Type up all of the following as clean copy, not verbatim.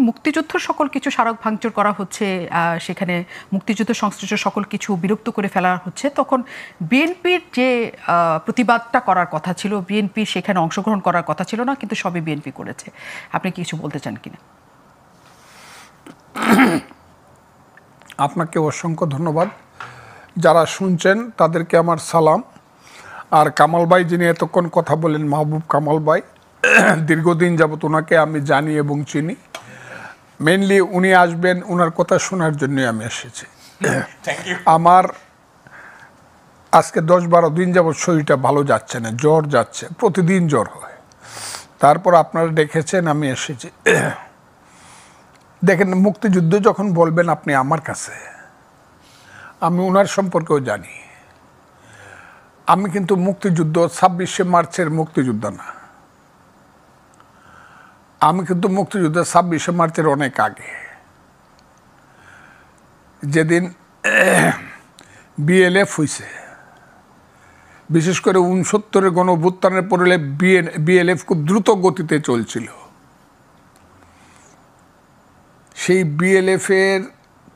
মুক্তিযুদ্ধ সকল কিছু স্মারক ভাঙচুর করা হচ্ছে, সেখানে মুক্তিযুদ্ধ সংশ্লিষ্ট সকল কিছু বিলুপ্ত করে ফেলা হচ্ছে, তখন বিএনপির যে প্রতিবাদটা করার কথা ছিল, বিএনপি সেখানে অংশগ্রহণ করার কথা ছিল না, কিন্তু সবই বিএনপি করেছে। আপনি কি কিছু বলতে চান কিনা? আপনাকে অসংখ্য ধন্যবাদ। যারা শুনছেন তাদেরকে আমার সালাম। আর কামাল ভাই যিনি এতক্ষণ কথা বলেন, মাহবুব কামাল ভাই, দীর্ঘদিন যাবত ওনাকে আমি জানি এবং চিনি। মেইনলি উনি আসবেন, ওনার কথা শোনার জন্যই আমি এসেছি। আমার আজকে 10-12 দিন যাবত শরীরটা ভালো যাচ্ছে না, জ্বর যাচ্ছে, প্রতিদিন জ্বর হয়। তারপর আপনারা দেখেছেন আমি এসেছি। দেখেন, মুক্তিযুদ্ধ যখন বলবেন আপনি আমার কাছে, আমি ওনার সম্পর্কেও জানি। আমি কিন্তু মুক্তিযুদ্ধ 26শে মার্চের মুক্তিযুদ্ধ না, আমি কিন্তু মুক্তিযুদ্ধ 26শে মার্চের অনেক আগে, যেদিন বিএলএফ হয়েছে, বিশেষ করে 69-এর গণঅভ্যুত্থানের পরে বিএলএফ খুব দ্রুত গতিতে চলছিল। সেই বিএলএফের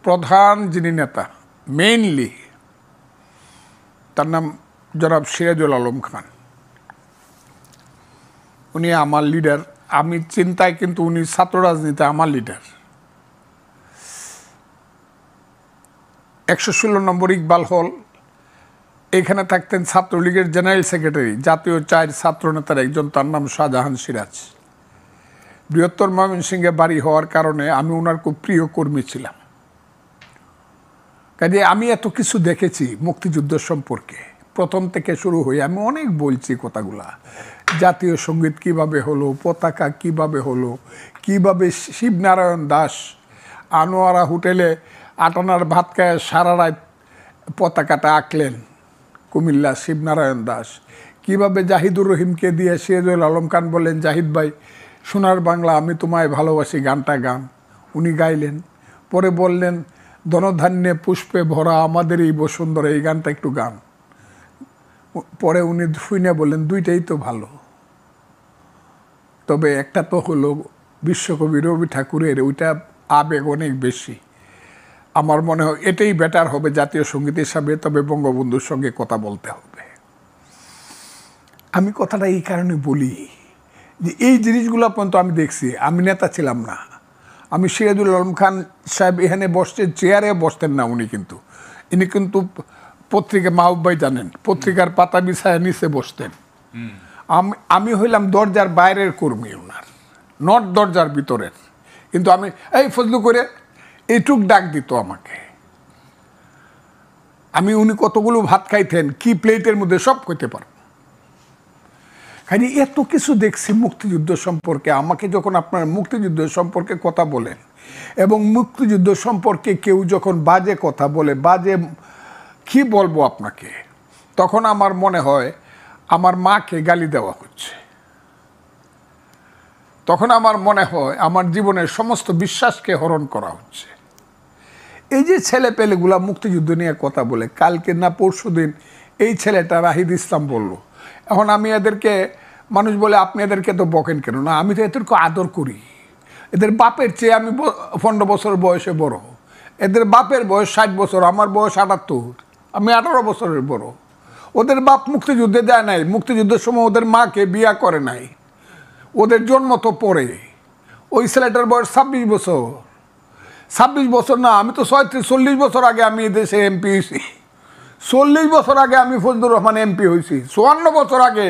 প্রধান যিনি নেতা, মেইনলি তার নাম জনাব সিরাজুল আলম খান, উনি আমার লিডার। আমি চিন্তায় কিন্তু উনি ছাত্র রাজনীতিতে আমার লিডার। 116 নম্বর ইকবাল হল, এখানে থাকতেন ছাত্রলীগের জেনারেল সেক্রেটারি, জাতীয় 4 ছাত্র নেতার একজন, তার নাম শাহজাহান সিরাজ। বৃহত্তর ময়মনসিংহে বাড়ি হওয়ার কারণে আমি ওনার খুব প্রিয় কর্মী ছিলাম। কাজে আমি এত কিছু দেখেছি মুক্তিযুদ্ধ সম্পর্কে, প্রথম থেকে শুরু হয়ে আমি অনেক বলছি কথাগুলা। জাতীয় সঙ্গীত কিভাবে হলো, পতাকা কিভাবে হলো, কিভাবে শিবনারায়ণ দাস আনোয়ারা হোটেলে 8 আনার ভাত খায় সারা রাত পতাকাটা আঁকলেন, কুমিল্লা শিবনারায়ণ দাস। কিভাবে জাহিদুর রহিমকে দিয়ে সিরাজুল আলম খান বললেন, জাহিদ ভাই সোনার বাংলা আমি তোমায় ভালোবাসি গানটা গান, উনি গাইলেন। পরে বললেন, ধনধান্যে পুষ্পে ভরা আমাদের এই বসুন্ধরা, এই গানটা একটু গান। পরে উনি শুনে বললেন, দুইটাই তো ভালো, তবে একটা তো হলো বিশ্বকবি রবি ঠাকুরের, ওইটা আবেগ অনেক বেশি। আমার মনে হয় এটাই বেটার হবে জাতীয় সঙ্গীত হিসাবে, তবে বঙ্গবন্ধুর সঙ্গে কথা বলতে হবে। আমি কথাটা এই কারণে বলি যে এই জিনিসগুলো পর্যন্ত আমি দেখছি। আমি নেতা ছিলাম না, আমি সিরাজুল আলম খান সাহেব এখানে বসতেন, চেয়ারে বসতেন না উনি, কিন্তু ইনি কিন্তু পত্রিকা, মাহবুব ভাই জানেন, পত্রিকার পাতা বিছায় নিচে বসতেন। আমি হইলাম দরজার বাইরের কর্মী ওনার, নট দরজার ভিতরের। কিন্তু আমি এই ফজলু করে এইটুক ডাক দিত আমাকে। আমি উনি কতগুলো ভাত খাইতেন, কি প্লেটের মধ্যে, সব কইতে পারব। খালি এত কিছু দেখছি মুক্তিযুদ্ধ সম্পর্কে। আমাকে যখন আপনারা মুক্তিযুদ্ধ সম্পর্কে কথা বলেন এবং মুক্তিযুদ্ধ সম্পর্কে কেউ যখন বাজে কথা বলে, বাজে কি বলবো আপনাকে, তখন আমার মনে হয় আমার মাকে গালি দেওয়া হচ্ছে। তখন আমার মনে হয় আমার জীবনের সমস্ত বিশ্বাসকে হরণ করা হচ্ছে। এই যে ছেলে পেলেগুলা মুক্তিযুদ্ধ নিয়ে কথা বলে, কালকে না পরশু দিন এই ছেলেটা রাহিদ ইসলাম বলল। এখন আমি এদেরকে, মানুষ বলে আপনি এদেরকে তো বকেন কেন? না, আমি তো এদেরকে আদর করি। এদের বাপের চেয়ে আমি 15 বছর বয়সে বড়। এদের বাপের বয়স 60 বছর, আমার বয়স 78, আমি 18 বছরের বড়। ওদের বাপ মুক্তিযুদ্ধে দেয় নাই, মুক্তিযুদ্ধের সময় ওদের মাকে বিয়া করে নাই, ওদের জন্ম তো পরে। ওই ছেলেটার বয়স 26 বছর। 26 বছর না, আমি তো 40 বছর আগে আমি এদেশে এমপি হয়েছি। 40 বছর আগে আমি ফজলুর রহমান এমপি হয়েছি। 54 বছর আগে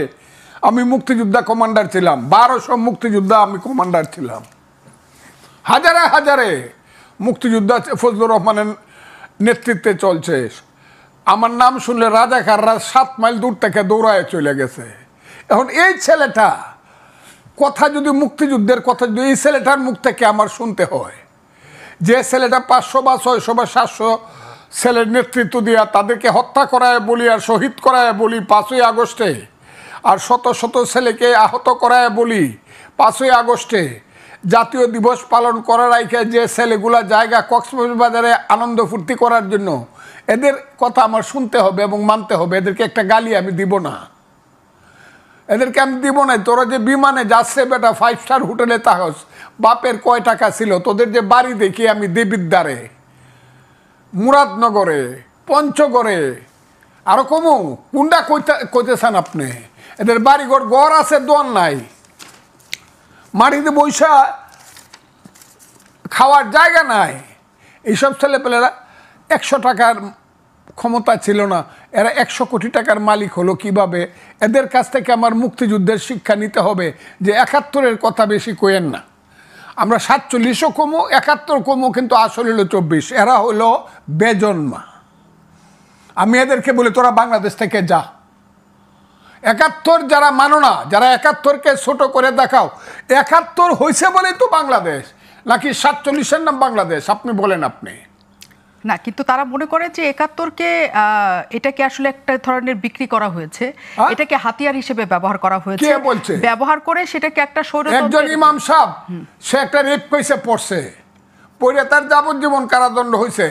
আমি মুক্তিযোদ্ধা কমান্ডার ছিলাম। 1200 মুক্তিযোদ্ধা আমি কমান্ডার ছিলাম। হাজারে হাজারে মুক্তিযোদ্ধা ফজলুর রহমানের নেতৃত্বে চলছে। আমার নাম শুনলে রাজাকাররা 7 মাইল দূর থেকে দৌড়ায় চলে গেছে। এখন এই ছেলেটা কথা যদি, মুক্তিযুদ্ধের কথা যদি এই ছেলেটার মুখ থেকে আমার শুনতে হয়, যে ছেলেটা 500 বা 600 বা 700 ছেলের নেতৃত্ব দিয়া তাদেরকে হত্যা করায় বলি আর শহীদ করায় বলি 5ই আগস্টে, আর শত শত ছেলেকে আহত করায় বলি 5ই আগস্টে, জাতীয় দিবস পালন করার আগে যে ছেলেগুলা জায়গা কক্সবাজারে আনন্দ ফুর্তি করার জন্য, এদের কথা আমার শুনতে হবে এবং মানতে হবে। এদেরকে একটা গালি আমি দিব না। এদেরকে আমি দিব না। তোরা যে বিমানে যাচ্ছে বেটা 5 স্টার হোটেলে তাহস, বাপের কয় টাকা ছিল? তোদের যে বাড়ি দেখি আমি দেবিদ্বারে, মুরাদনগরে, পঞ্চগড়ে, আরো কমু কোনটা কইতেছেন আপনি? এদের বাড়িঘর গড় আছে, দোয়ার নাই, মাটিতে বৈশা খাওয়ার জায়গা নাই। এইসব ছেলেপেলেরা 100 টাকার ক্ষমতা ছিল না, এরা 100 কোটি টাকার মালিক হলো কিভাবে? এদের কাছ থেকে আমার মুক্তিযুদ্ধের শিক্ষা নিতে হবে যে 71-এর কথা বেশি কইেন না। আমরা 47ও কমো, 71 কমো, কিন্তু আসলে হলো 24। এরা হলো বেজন্মা। আমি এদেরকে বলি তোরা বাংলাদেশ থেকে যা। 71 যারা মানো না, যারা 71-কে ছোট করে দেখাও, 71 হয়েছে বলেই তো বাংলাদেশ, নাকি 47-এর নাম বাংলাদেশ? আপনি বলেন। আপনি না, কিন্তু তারা মনে করে যে 71-কে এটাকে আসলে একটা ধরনের বিক্রি করা হয়েছে, এটাকে হাতিয়ার হিসেবে ব্যবহার করা হয়েছে। কে বলছে? ব্যবহার করে সেটাকে একটা একজন ইমাম সাহেব, সে একটা রেপ কেসে পড়ছে, পড়ে তার যাবজ্জীবন কারাদণ্ড হয়েছে।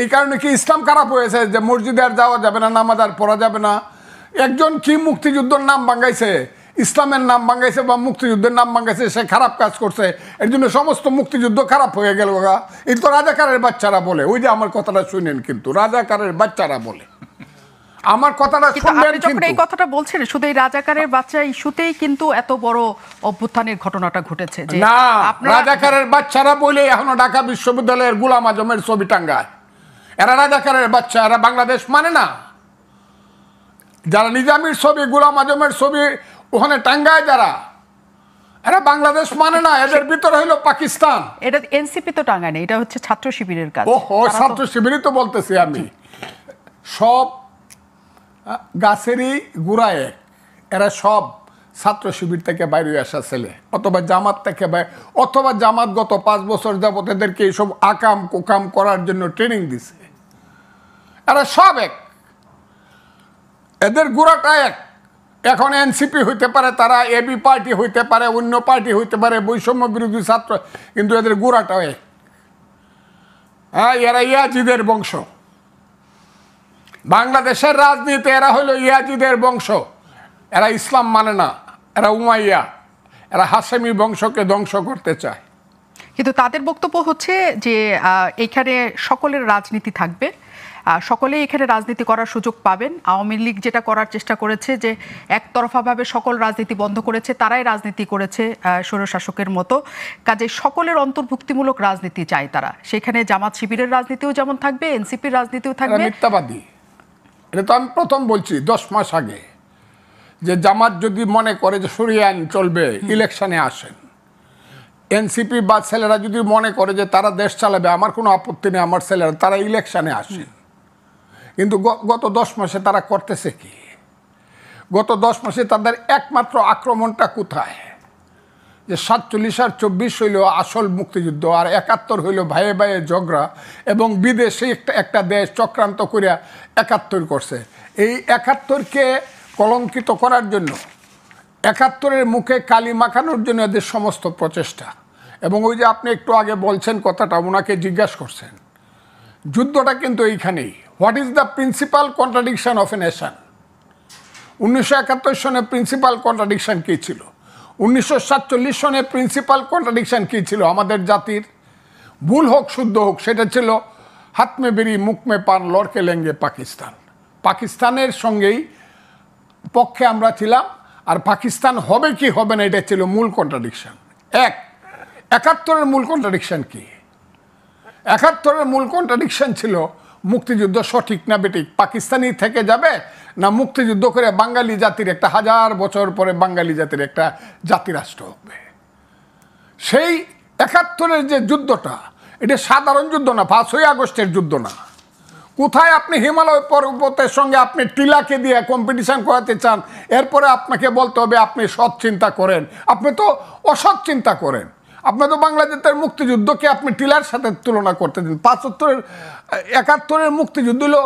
এই কারণে কি ইসলাম খারাপ হয়েছে যে মসজিদে আর যাওয়া যাবে না, নামাজ আর পড়া যাবে না? একজন কি মুক্তিযুদ্ধের নাম ভাঙাইছে, ইসলামের নাম ভাঙাইছে বা মুক্তিযুদ্ধের নাম ভাঙাইছে, সে খারাপ কাজ করছে, এর জন্য সমস্ত মুক্তিযুদ্ধ খারাপ হয়ে গেল। এটা তো রাজাকারের বাচ্চারা বলে। ওই যে আমার কথাটা শুনেন, কিন্তু রাজাকারের বাচ্চারা বলে। আমার কথাটা শুনবেন। যখন এই কথাটা বলছেন, শুধু এই রাজাকারের বাচ্চা ইস্যুতেই কিন্তু এত বড় অভ্যুত্থানের ঘটনাটা ঘটেছে যে না, রাজাকারের বাচ্চারা বলে এখনো ঢাকা বিশ্ববিদ্যালয়ের গোলাম আজমের ছবি টাঙ্গায়। এরা রাজাকারের বাচ্চা, এরা বাংলাদেশ মানে না। যারা নিজামীর ছবি, গোলাম আজমের ছবি ওখানে টাঙ্গায়, যারা, এরা বাংলাদেশ মানে না। এদের ভিতরে হইলো পাকিস্তান। এটা এনসিপি তো টাঙ্গায় না, এটা হচ্ছে ছাত্র শিবিরের কাজ। ওহো, ছাত্র শিবিরই তো বলতেছি আমি। সব গাছেরই গোড়া এক। এরা সব ছাত্র শিবির থেকে বাইরে আসা ছেলে, অথবা জামাত থেকে অথবা জামাত গত 5 বছর যাবত এদেরকে এইসব আকাম কুকাম করার জন্য ট্রেনিং দিছে। এরা সব এক, এদের গোড়াটা এক। এখন এনসিপি হইতে পারে, তারা এবি পার্টি হইতে পারে, অন্য পার্টি হইতে পারে, বৈষম্য বিরোধী ছাত্র, কিন্তু এদের গোড়াটাও এক। হ্যাঁ, এরা ইয়াজিদের বংশ। বাংলাদেশের রাজনীতি এরা হলো ইয়াজিদের বংশ। এরা ইসলাম মানে না, এরা উমাইয়া, এরা হাশেমি বংশকে ধ্বংস করতে চায়। কিন্তু তাদের বক্তব্য হচ্ছে যে এখানে সকলের রাজনীতি থাকবে, সকলেই এখানে রাজনীতি করার সুযোগ পাবেন। আওয়ামী লীগ যেটা করার চেষ্টা করেছে যে একতরফাভাবে সকল রাজনীতি বন্ধ করেছে, তারাই রাজনীতি করেছে স্বৈরশাসকের মতো। কাজে সকলের অন্তর্ভুক্তিমূলক রাজনীতি চায় তারা। সেখানে জামাত শিবিরের রাজনীতিও যেমন থাকবে, এনসিপির রাজনীতিও থাকবে। মিথ্যাবাদী। এটা তো আমি প্রথম বলছি 10 মাস আগে, যে জামাত যদি মনে করে যে সরিয়ে আইন চলবে, ইলেকশনে আসেন। এনসিপি বা ছেলেরা যদি মনে করে যে তারা দেশ চালাবে, আমার কোনো আপত্তি নেই, আমার ছেলেরা তারা ইলেকশনে আসেন। কিন্তু গত 10 মাসে তারা করতেছে কি? গত 10 মাসে তাদের একমাত্র আক্রমণটা কোথায়? যে 47 আর 24 হইল আসল মুক্তিযুদ্ধ, আর 71 হইল ভাইয়ে ভাইয়ে ঝগড়া, এবং বিদেশে একটা দেশ চক্রান্ত করিয়া 71 করছে। এই 71-কে কলঙ্কিত করার জন্য, 71-এর মুখে কালি মাখানোর জন্য এদের সমস্ত প্রচেষ্টা। এবং ওই যে আপনি একটু আগে বলছেন কথাটা, ওনাকে জিজ্ঞাসা করছেন, যুদ্ধটা কিন্তু এইখানেই। What is the principal contradiction of a nation? 1971 সনে প্রিন্সিপাল কন্ট্রাডিকশন কী ছিল? 1947 সনে প্রিন্সিপাল কন্ট্রাডিকশন কী ছিল? আমাদের জাতির ভুল হোক শুদ্ধ হোক, সেটা ছিল হাত মে বেরি মুখ মে পান লড়কে লেঙ্গে পাকিস্তান। পাকিস্তানের সঙ্গেই পক্ষে আমরা ছিলাম, আর পাকিস্তান হবে কি হবে না এটা ছিল মূল কন্ট্রাডিকশন। 71-এর মূল কন্ট্রাডিকশন কি? 71-এর মূল কন্ট্রাডিকশন ছিল মুক্তিযুদ্ধ সঠিক না বেঠিক, পাকিস্তানি থেকে যাবে না মুক্তিযুদ্ধ করে বাঙালি জাতির একটা 1000 বছর পরে বাঙালি জাতির একটা জাতিরাষ্ট্র হবে। সেই 71-এর যে যুদ্ধটা, এটা সাধারণ যুদ্ধ না, 5ই আগস্টের যুদ্ধ না। কোথায় আপনি হিমালয় পর্বতের সঙ্গে আপনি টিলাকে দিয়ে কম্পিটিশন করাতে চান? এরপরে আপনাকে বলতে হবে আপনি সৎ চিন্তা করেন। আপনি তো অসৎ চিন্তা করেন। আপনি তো বাংলাদেশের মুক্তিযুদ্ধকে আপনি টিলার সাথে তুলনা করতে দিন। 71-এর মুক্তিযুদ্ধ হলো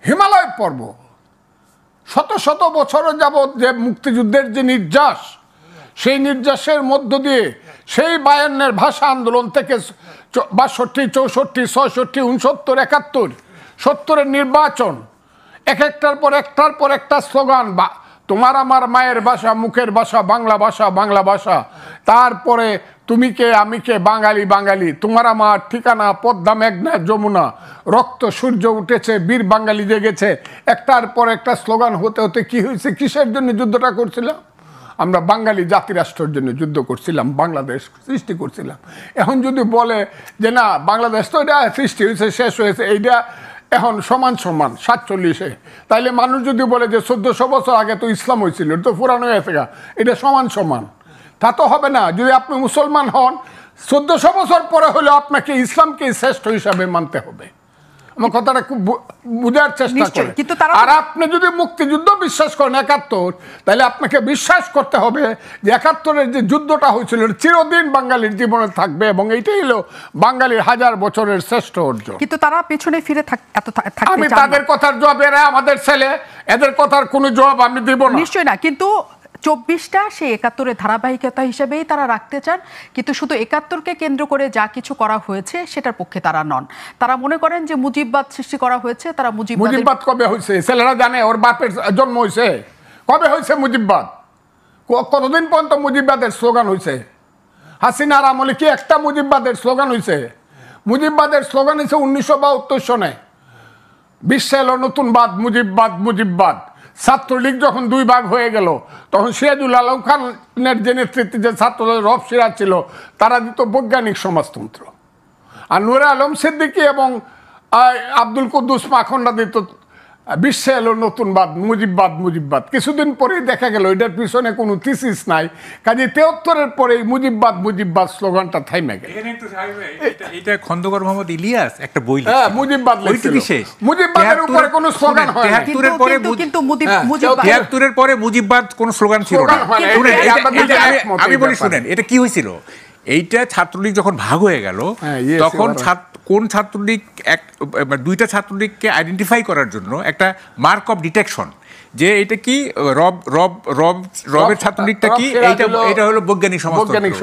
হিমালয় পর্ব। শত শত বছরের যাবৎ যে মুক্তিযুদ্ধের যে নির্যাস, সেই নির্যাসের মধ্য দিয়ে সেই 52-এর ভাষা আন্দোলন থেকে 62, 64, 66, 69, 71, 70-এর নির্বাচন, একটার পর একটা স্লোগান, তোমার আমার মায়ের ভাষা, মুখের ভাষা, বাংলা ভাষা, বাংলা ভাষা। তারপরে তুমি কে, আমি কে, বাঙালি বাঙালি। তোমার আমার ঠিকানা পদ্মা, মেঘনা, যমুনা। রক্ত সূর্য উঠেছে, বীর বাঙালি জেগেছে। একটার পর একটা স্লোগান হতে হতে কি হয়েছে? কিসের জন্য যুদ্ধটা করছিলাম? আমরা বাঙালি জাতিরাষ্ট্রের জন্য যুদ্ধ করছিলাম, বাংলাদেশ সৃষ্টি করছিলাম। এখন যদি বলে যে না, বাংলাদেশ তো এটা সৃষ্টি হয়েছে, শেষ হয়েছে, এইটা এখন সমান সমান 47-এ, তাইলে মানুষ যদি বলে যে 1400 বছর আগে তো ইসলাম হয়েছিল, এটা তো পুরানো হয়েছে, এটা সমান সমান, তা তো হবে না। যদি আপনি মুসলমান হন, 1400 বছর পরে হলেও আপনাকে ইসলামকে শ্রেষ্ঠ হিসাবে মানতে হবে। আমার কথাটা খুব বুঝার চেষ্টা করে। আর আপনি যদি মুক্তিযুদ্ধ বিশ্বাস করেন 71, তাহলে আপনাকে বিশ্বাস করতে হবে যে 71-এর যে যুদ্ধটা হয়েছিল চিরদিন বাঙালির জীবনে থাকবে, এবং এইটাই হলো বাঙালির 1000 বছরের শ্রেষ্ঠ অর্জন। কিন্তু তারা পেছনে ফিরে আমি তাদের কথার জবাব, এরা আমাদের ছেলে, এদের কথার কোনো জবাব আমি দেব না। নিশ্চয়ই না, কিন্তু 24টা সেই 71-এর ধারাবাহিকতা হিসেবেই তারা রাখতে চান, কিন্তু শুধু 71-কে কেন্দ্র করে যা কিছু করা হয়েছে সেটার পক্ষে তারা নন। তারা মনে করেন যে মুজিববাদ সৃষ্টি করা হয়েছে। তারা মুজিববাদ কবে হয়েছে? ছেলেরা জানে ওর বাপের জন্ম হয়েছে কবে হয়েছে মুজিববাদ? কতদিন পর্যন্ত মুজিববাদের স্লোগান হয়েছে? হাসিনার আমলে কি একটা মুজিববাদের স্লোগান হয়েছে? মুজিববাদের স্লোগান হয়েছে 1972 সনে, বিশ্বে এলো নতুন বাদ, মুজিববাদ মুজিববাদ। ছাত্রলীগ যখন 2 ভাগ হয়ে গেল, তখন সিরাজুল আলম খানের যে নেতৃত্বে যে ছাত্রদল রব সিরাজ ছিল, তারা দিত বৈজ্ঞানিক সমাজতন্ত্র। আর নূরে আলম সিদ্দিকী এবং আব্দুল কুদ্দুস মাখনরা দিত বিশ্বে এলো নতুন বাদ, মুজিববাদ মুজিববাদ। কিছুদিন পরেই দেখা গেল এটার পিছনে কোনো থিসিস নাই, কাজে 73-এর পরেই মুজিববাদ মুজিববাদ স্লোগানটা থাইমে গেল। এটা খন্দকার মোহাম্মদ ইলিয়াস একটা বই লিখেছে, মুজিববাদ লিখছিল। মুজিববাদের উপরে কোনো স্লোগান হয় না। 73-এর পরে মুজিববাদ কোনো স্লোগান ছিল না। আমি বলি শুনেন, এটা কি হয়েছিল? এইটা ছাত্রলীগ যখন ভাগ হয়ে গেল, তখন কোন ছাত্রলীগ, 2টা ছাত্রলীগকে আইডেন্টিফাই করার জন্য একটা মার্ক অফ ডিটেকশন, যে এটা কি রবের ছাত্রলীগটা কি, এটা হলো বৈজ্ঞানিক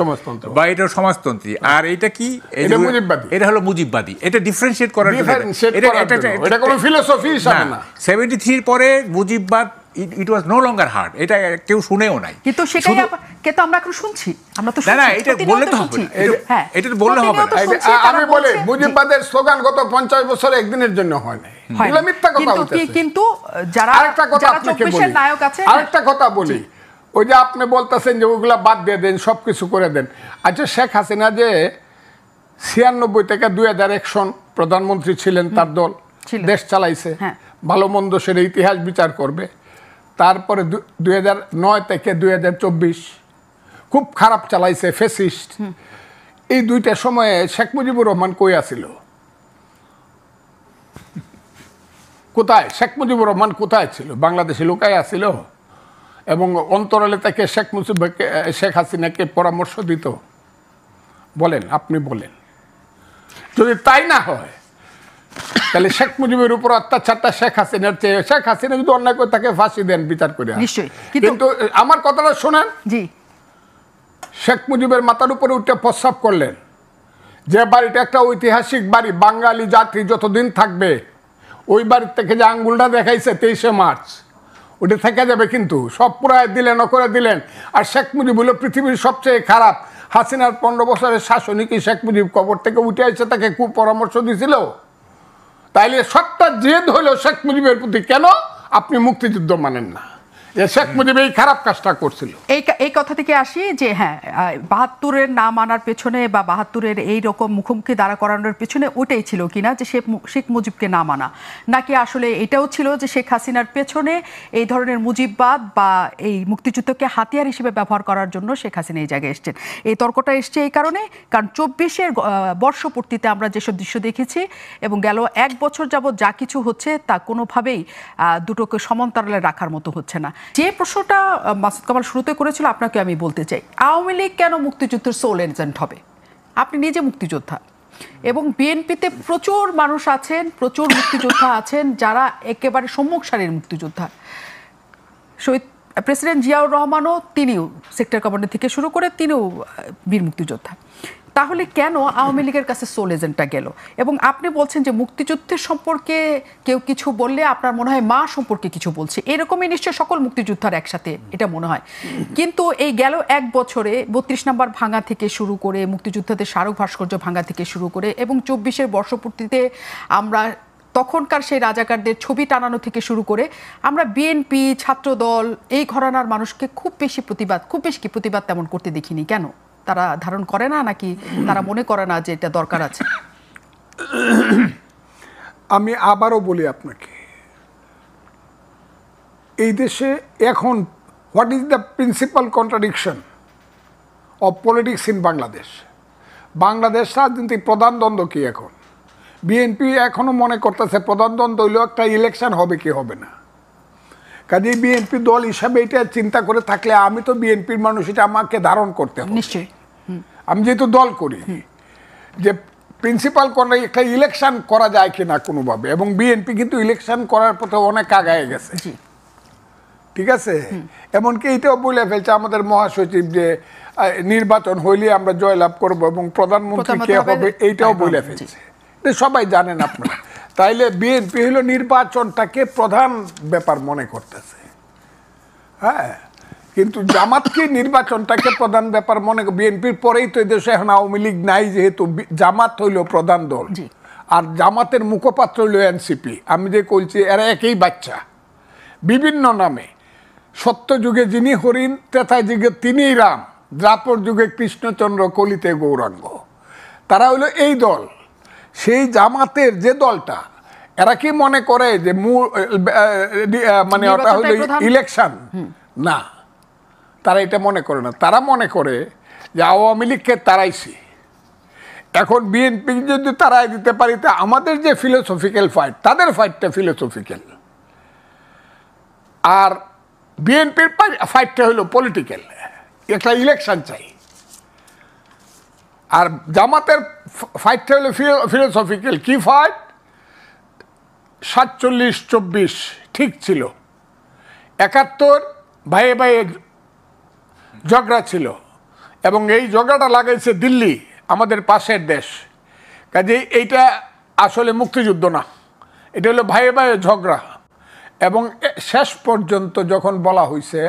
সমাজতন্ত্র বা এটা সমাজতন্ত্রী, আর এটা কি, এটা হলো মুজিববাদী। এটা ডিফারেন্সিয়েট করার জন্য, এটা কোনো ফিলোসফি হিসাবে না। 73 পরে মুজিববাদ ইট ওয়াজ নো লঙ্গার হার্ড, এটা কেউ শুনেও নাই। কিন্তু সেটাই কিন্তু আমরা এখন শুনছি, আমরা তো না, এটা বললে তো হবে, এটা তো বললে হবে না। আমি বলি, মুজিববাদের স্লোগান গত 50 বছরে একদিনের জন্য হয় না, এগুলো মিথ্যা কথা বলতেছে। কিন্তু যারা আরেকটা কথা আপনাকে বলি, আরেকটা কথা বলি, ওই যে আপনি বলতেছেন যে ওগুলা বাদ দিয়ে দেন, সবকিছু করে দেন। আচ্ছা, শেখ হাসিনা যে 96 থেকে 2001 সন প্রধানমন্ত্রী ছিলেন, তার দল দেশ চালাইছে, ভালো মন্দ সেটা ইতিহাস বিচার করবে। তারপরে 2009 থেকে 2024 খুব খারাপ চালাইছে, ফ্যাসিস্ট। এই 2টা সময়ে শেখ মুজিবুর রহমান কই আছিল? কোথায় শেখ মুজিবুর রহমান কোথায় ছিল? বাংলাদেশে লুকায় আছিল, এবং অন্তরালে থেকে শেখ হাসিনাকে পরামর্শ দিত? বলেন, আপনি বলেন। যদি তাই না হয়, তাহলে শেখ মুজিবের উপর অত্যাচারটা শেখ হাসিনার চেয়ে, শেখ হাসিনা যদি অন্যায় করে তাকে ফাঁসি দেন, বিচার করে। কিন্তু আমার কথাটা শোনেন, শেখ মুজিবের মাথার উপরে উঠে প্রস্রাব করলেন। যে বাড়িটা একটা ঐতিহাসিক বাড়ি, বাঙালি জাতি যতদিন থাকবে, ওই বাড়ির থেকে যে আঙ্গুলটা দেখাইছে 23শে মার্চ, ওটা থেকে যাবে। কিন্তু সব পুরায় দিলেন, করে দিলেন। আর শেখ মুজিব হলো পৃথিবীর সবচেয়ে খারাপ। হাসিনার 15 বছরের শাসনিকই শেখ মুজিব কবর থেকে উঠে এসে তাকে খুব পরামর্শ দিয়েছিল। তাইলে সবটা জেদ হলো শেখ মুজিবের প্রতি। কেন আপনি মুক্তিযুদ্ধ মানেন না? শেখ মুজিব এই খারাপ কাজটা করছিল। এই কথা থেকে আসি যে 72-এর না মানার পেছনে বা 72-এর এই রকম মুখোমুখি দাঁড়া করানোর পেছনে ওটাই ছিল কিনা, যে শেখ মুজিবকে না মানা, নাকি আসলে এটাও ছিল যে শেখ হাসিনার পেছনে এই ধরনের মুজিববাদ বা এই মুক্তিযুদ্ধকে হাতিয়ার হিসেবে ব্যবহার করার জন্য শেখ হাসিনা এই জায়গায় এসছেন? এই তর্কটা এসছে এই কারণে, কারণ 24-এর বর্ষপূর্তিতে আমরা যেসব দৃশ্য দেখেছি এবং গেল 1 বছর যাবৎ যা কিছু হচ্ছে তা কোনোভাবেই দুটোকে সমান্তরালে রাখার মতো হচ্ছে না। যে প্রশ্নটা মাসুদ কামাল শুরুতে করেছিল, আপনাকে আমি বলতে চাই, আওয়ামী লীগ কেন মুক্তিযুদ্ধের সোল এজেন্ট হবে? আপনি নিজে মুক্তিযোদ্ধা, এবং বিএনপিতে প্রচুর মানুষ আছেন, প্রচুর মুক্তিযোদ্ধা আছেন যারা একেবারে সম্মুখ সারির মুক্তিযোদ্ধা। শহীদ প্রেসিডেন্ট জিয়াউর রহমানও, তিনিও সেক্টর কমান্ডার থেকে শুরু করে তিনিও বীর মুক্তিযোদ্ধা। তাহলে কেন আওয়ামী লীগের কাছে সোল এজেন্টটা গেল? এবং আপনি বলছেন যে মুক্তিযুদ্ধের সম্পর্কে কেউ কিছু বললে আপনার মনে হয় মা সম্পর্কে কিছু বলছে, এরকমই নিশ্চয় সকল মুক্তিযোদ্ধার একসাথে এটা মনে হয়। কিন্তু এই গেল 1 বছরে 32 নম্বর ভাঙা থেকে শুরু করে, মুক্তিযোদ্ধাদের স্মারক ভাস্কর্য ভাঙা থেকে শুরু করে, এবং 24-এর বর্ষপূর্তিতে আমরা তখনকার সেই রাজাকারদের ছবি টানানো থেকে শুরু করে আমরা বিএনপি, ছাত্রদল, এই ঘরানার মানুষকে খুব বেশি প্রতিবাদ তেমন করতে দেখিনি। কেন? তারা ধারণ করে না, নাকি তারা মনে করে না যে এটা দরকার আছে? আমি আবারও বলি আপনাকে, এই দেশে এখন what is the principal contradiction of politics in Bangladesh? Bangladesh রাজনীতির প্রধান দ্বন্দ্ব কি এখন? বিএনপি এখনো মনে করতেছে প্রধান দ্বন্দ্ব হইলেও একটা ইলেকশন হবে কি হবে না। কাজেই বিএনপি দল হিসাবে এটা চিন্তা করে থাকলে আমি তো বিএনপির মানুষ, এটা আমাকে ধারণ করতে হবে নিশ্চয়ই। আমি যেহেতু দল করি, যে প্রিন্সিপাল করে একটা ইলেকশন করা যায় কিনা কোনোভাবে। এবং বিএনপি কিন্তু ইলেকশন করার পথে অনেক আগায় গেছে, ঠিক আছে? এমনকি এটাও বলে ফেলছে আমাদের মহাসচিব যে নির্বাচন হইলে আমরা জয়লাভ করব এবং প্রধানমন্ত্রী কে হবে এইটাও বলে ফেলছে। সবাই জানেন আপনারা। তাইলে বিএনপি হলো নির্বাচনটাকে প্রধান ব্যাপার মনে করতেছে, হ্যাঁ। কিন্তু জামাতকে নির্বাচনটাকে প্রধান ব্যাপার মনে, বিএনপির পরেই তো দেশে এখন আওয়ামী লীগ নাই, যেহেতু জামাত হইল প্রধান দল, আর জামাতের মুখপাত্র হইল এনসিপি। আমি যে বলছি এরা একই বাচ্চা, বিভিন্ন নামে। সত্য যুগে যিনি হরিণ, ত্রেতা যুগে তিনিই রাম, দ্রাপর যুগে কৃষ্ণচন্দ্র, কলিতে গৌরাঙ্গ। তারা হইল এই দল। সেই জামাতের যে দলটা, এরা কি মনে করে যে মানে ওটা হইল ইলেকশন? না, তারা এটা মনে করে না। তারা মনে করে যে আওয়ামী লীগকে তারাইছি, এখন বিএনপি যদি তারাই দিতে পারি তা আমাদের যে ফিলোসফিক্যাল ফাইট, তাদের ফাইটটা ফিলোসফিক্যাল, আর বিএনপির ফাইটটা হলো পলিটিক্যাল, একটা ইলেকশন চাই। আর জামাতের ফাইটটা হলো ফিলোসফিক্যাল। কি ফাইট? 47-24 ঠিক ছিল, 71 ভাইয়ে ভাইয়ে ঝগড়া ছিল, এবং এই ঝগড়াটা লাগাইছে দিল্লি, আমাদের পাশের দেশ। কাজে এইটা আসলে মুক্তিযুদ্ধ না, এটা হলো ভাইয়ে ভাইয়ে ঝগড়া। এবং শেষ পর্যন্ত যখন বলা হয়েছে,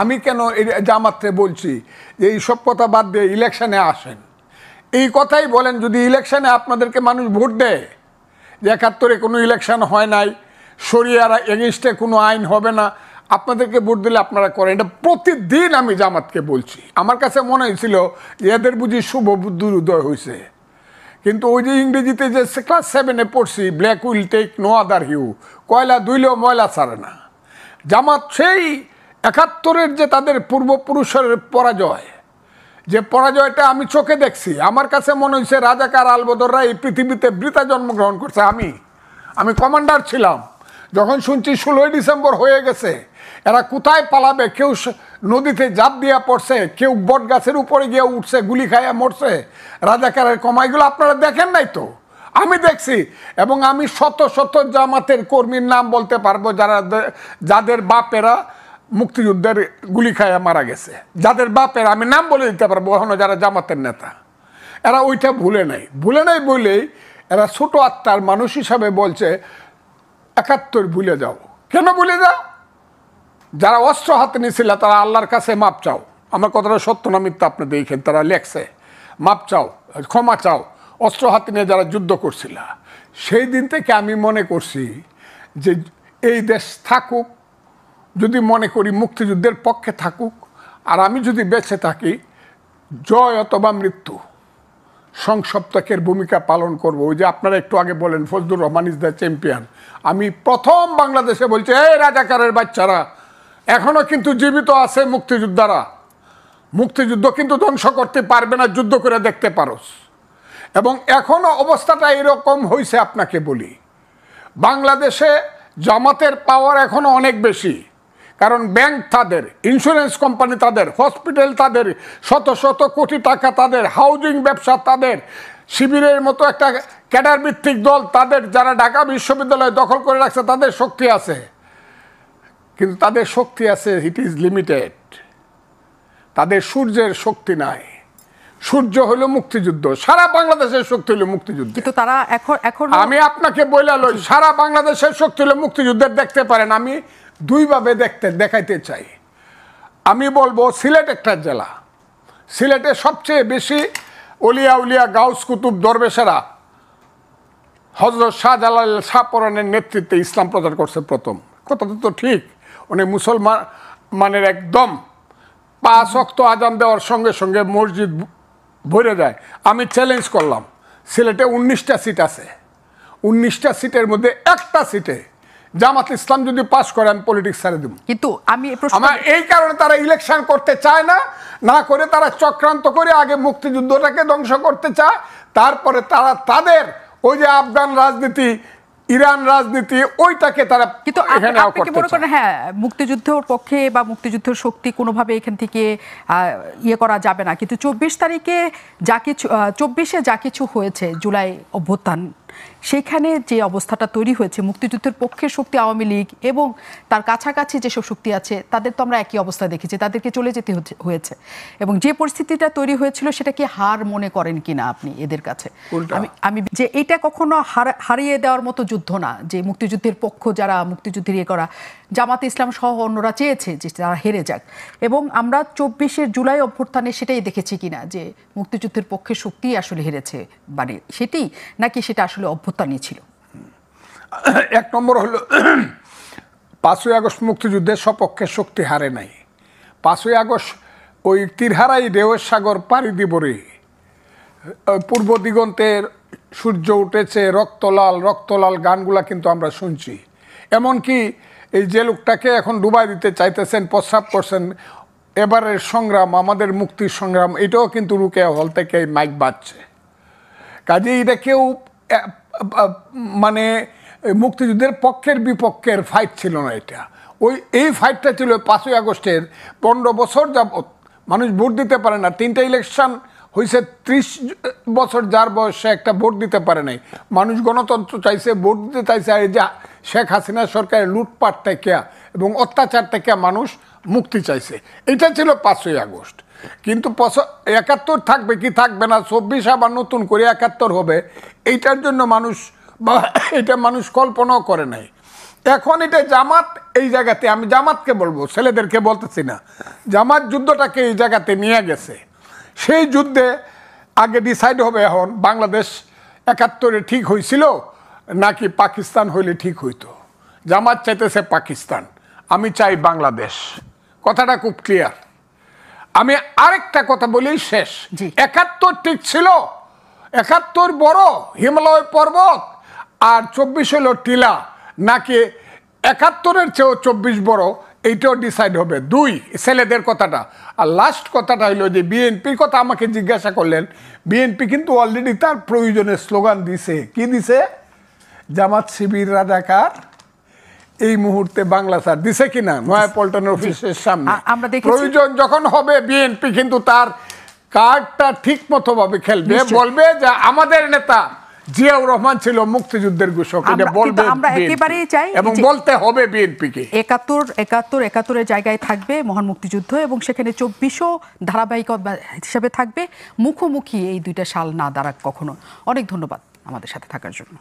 আমি কেন জামাতরে বলছি যে এইসব কথা বাদ দিয়ে ইলেকশনে আসেন, এই কথাই বলেন। যদি ইলেকশনে আপনাদেরকে মানুষ ভোট দেয় যে 71-এ কোনো ইলেকশন হয় নাই, শরিয়ার এগেইনস্টে কোনো আইন হবে না, আপনাদেরকে ভোট দিলে আপনারা করেন। এটা প্রতিদিন আমি জামাতকে বলছি। আমার কাছে মনে হয়েছিল যে এদের বুঝি শুভ বুদ্ধির উদয় হয়েছে। কিন্তু ওই যে ইংরেজিতে যে ক্লাস 7-এ পড়ছি, black will take no other hue, কয়লা ধুইলেও ময়লা ছাড়ে না। জামাত সেই 71-এর যে তাদের পূর্বপুরুষের পরাজয়, যে পরাজয়টা আমি চোখে দেখছি, আমার কাছে মনে হয়েছে রাজাকার আলবদররা এই পৃথিবীতে বৃথা জন্মগ্রহণ করছে। আমি কমান্ডার ছিলাম, যখন শুনছি 16ই ডিসেম্বর হয়ে গেছে, এরা কোথায় পালাবে? কেউ নদীতে জাপ দিয়া পড়ছে, কেউ বট গাছের উপরে গিয়ে উঠছে, গুলি খাইয়া মরছে। রাজাকারের কমাইগুলো আপনারা দেখেন নাই তো? আমি দেখছি। এবং আমি শত শত জামাতের কর্মীর নাম বলতে পারবো যাদের বাপেরা মুক্তিযুদ্ধের গুলি খাইয়া মারা গেছে, যাদের বাপের আমি নাম বলে দিতে পারবো এখনো, যারা জামাতের নেতা। এরা ওইটা ভুলে নাই বলেই এরা ছোট আত্মার মানুষ হিসাবে বলছে 71 ভুলে যাও। কেন ভুলে যাও? যারা অস্ত্র হাতে নিয়েছিল তারা আল্লাহর কাছে মাপ চাও। আমার কথাটা সত্য না মিথ্যা আপনি দেখেন, তারা লেখছে মাপ চাও, ক্ষমা চাও। অস্ত্র হাতে নিয়ে যারা যুদ্ধ করছিল, সেই দিন থেকে আমি মনে করছি যে এই দেশ থাকুক, যদি মনে করি মুক্তিযুদ্ধের পক্ষে থাকুক, আর আমি যদি বেঁচে থাকি, জয় অথবা মৃত্যু সংসপ্তকের ভূমিকা পালন করব। ওই যে আপনারা একটু আগে বলেন Fazlur Rahman is the champion, আমি প্রথম বাংলাদেশে বলছি, এই রাজাকারের বাচ্চারা এখনো কিন্তু জীবিত আছে মুক্তিযোদ্ধারা। মুক্তিযুদ্ধ কিন্তু ধ্বংস করতে পারবে না, যুদ্ধ করে দেখতে পারোস। এবং এখনো অবস্থাটা এরকম হয়েছে। আপনাকে বলি, বাংলাদেশে জামাতের পাওয়ার এখনো অনেক বেশি, কারণ ব্যাংক তাদের, ইন্স্যুরেন্স কোম্পানি তাদের, হসপিটাল তাদের, শত শত কোটি টাকা তাদের, হাউজিং ব্যবসা তাদের, শিবিরের মতো একটা ক্যাডার ভিত্তিক দল তাদের, যারা ঢাকা বিশ্ববিদ্যালয় দখল করে রাখছে, তাদের শক্তি আছে। কিন্তু তাদের শক্তি আছে, ইট ইজ লিমিটেড। তাদের সূর্যের শক্তি নাই। সূর্য হলো মুক্তিযুদ্ধ, সারা বাংলাদেশের শক্তি হলো মুক্তিযুদ্ধ। কিন্তু তারা এখন আমি আপনাকে বলে লই, সারা বাংলাদেশের শক্তি হলো মুক্তিযুদ্ধের। দেখতে পারেন, আমি দুইভাবে দেখাইতে চাই। আমি বলবো সিলেট একটা জেলা, সিলেটে সবচেয়ে বেশি অলিয়া উলিয়া গাউস কুতুব দরবেশেরা হযরত শাহজালাল শাহপরানের নেতৃত্বে ইসলাম প্রচার করছে প্রথম। কথাটা তো ঠিক। উনি মুসলমানের একদম 5 ওয়াক্ত আজান দেওয়ার সঙ্গে সঙ্গে মসজিদ ভরে যায়। আমি চ্যালেঞ্জ করলাম, সিলেটে 19টা সিট আছে, 19টা সিটের মধ্যে একটা সিটে জামাত ইসলাম যদি পাস করে আমি পলিটিক্স ছেড়ে দেব। কিন্তু আমি আমার এই কারণে তারা ইলেকশন করতে চায় না, না করে তারা চক্রান্ত করে আগে মুক্তিযুদ্ধটাকে ধ্বংস করতে চায়, তারপরে তারা তাদের ওই যে আফগান রাজনীতি, ইরান রাজনীতি, ওইটাকে তারা কিন্তু আপনি কি মনে করেন হ্যাঁ মুক্তিযুদ্ধের পক্ষে বা মুক্তিযুদ্ধের শক্তি কোনোভাবে এখান থেকে ইয়ে করা যাবে না, কিন্তু 24 তারিখে যা কিছু 24-এ যা কিছু হয়েছে জুলাই অভ্যুত্থান, সেখানে যে অবস্থাটা তৈরি হয়েছে মুক্তিযুদ্ধের পক্ষের শক্তি আওয়ামী লীগ এবং তার কাছাকাছি যেসব শক্তি আছে তাদের তো আমরা একই অবস্থা দেখেছি, তাদেরকে চলে যেতে হয়েছে। এবং যে পরিস্থিতিটা তৈরি হয়েছিল সেটা কি হার মনে করেন কিনা আপনি এদের কাছে? আমি যে এটা কখনো হারিয়ে দেওয়ার মতো যুদ্ধ না, যে মুক্তিযুদ্ধের পক্ষ যারা মুক্তিযুদ্ধের ইয়ে করা জামাতে ইসলাম সহ অন্যরা চেয়েছে যে তারা হেরে যাক, এবং আমরা 24-এর জুলাই অভ্যুত্থানে সেটাই দেখেছি কিনা যে মুক্তিযুদ্ধের পক্ষের শক্তি আসলে হেরেছে, মানে সেটি নাকি সেটা আসলে অভ্যুত্থানই ছিল? এক নম্বর হলো 5ই আগস্ট মুক্তিযুদ্ধের সপক্ষে শক্তি হারে নাই। 5ই আগস্ট ওই তীরহারাই ঢেউয়ের সাগর পাড়ি দিবরে পূর্ব দিগন্তের সূর্য উঠেছে রক্তলাল রক্তলাল গানগুলা কিন্তু আমরা শুনছি। এমনকি এই যে লোকটাকে এখন ডুবাই দিতে চাইতেছেন, প্রস্রাব করছেন, এবারের সংগ্রাম আমাদের মুক্তির সংগ্রাম, এটাও কিন্তু রুকেয়া হল থেকে মাইক বাজছে। কাজে এটা কেউ মানে মুক্তিযুদ্ধের পক্ষের বিপক্ষের ফাইট ছিল না, এটা এই ফাইটটা ছিল 5ই আগস্টের 15 বছর যাবত মানুষ ভোট দিতে পারে না। 3টা ইলেকশন হয়েছে, 30 বছর যার বয়সে একটা ভোট দিতে পারে নাই। মানুষ গণতন্ত্র চাইছে, ভোট দিতে চাইছে। আর এই যে শেখ হাসিনা সরকারের লুটপাট থেকে এবং অত্যাচার থেকে মানুষ মুক্তি চাইছে, এটা ছিল 5ই আগস্ট। কিন্তু 71 থাকবে কি থাকবে না, 24 আবার নতুন করে 71 হবে, এইটার জন্য মানুষ এটা মানুষ কল্পনাও করে নাই। এখন এটা জামাত এই জায়গাতে, আমি জামাতকে বলবো, ছেলেদেরকে বলতেছি না, জামাত যুদ্ধটাকে এই জায়গাতে নিয়ে গেছে। সেই যুদ্ধে আগে ডিসাইড হবে এখন বাংলাদেশ 71-এ ঠিক হয়েছিল নাকি পাকিস্তান হইলে ঠিক হইতো। জামাত চাইতেছে পাকিস্তান, আমি চাই বাংলাদেশ। কথাটা খুব ক্লিয়ার। আমি আরেকটা কথা বলি শেষ, 71 ঠিক ছিল, 71 বড় হিমালয় পর্বত আর 24 হলো টিলা, নাকি 71-এর চেয়েও 24 বড়, এইটাও ডিসাইড হবে। 2 ছেলেদের কথাটা। আর লাস্ট কথাটা হলো যে বিএনপির কথা আমাকে জিজ্ঞাসা করলেন, বিএনপি কিন্তু অলরেডি তার প্রয়োজনের স্লোগান দিছে। কি দিছে? জামাত শিবির রাজাকার এই মুহূর্তে বাংলা ছাড় দিছে কিনা নয়াপল্টনের অফিসের সামনে। প্রয়োজন যখন হবে বিএনপি কিন্তু তার কার্ডটা ঠিক মতো ভাবে খেলবে, বলবে যে আমাদের নেতা জিয়াউর রহমান ছিল মুক্তিযুদ্ধের ঘোষক, এটা বলবে আমরা একেবারেই চাই এবং বলতে হবে বিএনপিকে। 71-এর জায়গায় থাকবে মহান মুক্তিযুদ্ধ, এবং সেখানে 24ও ধারাবাহিকতা হিসাবে থাকবে। মুখোমুখি এই 2টা সাল না দাঁড়াক কখনো। অনেক ধন্যবাদ আমাদের সাথে থাকার জন্য।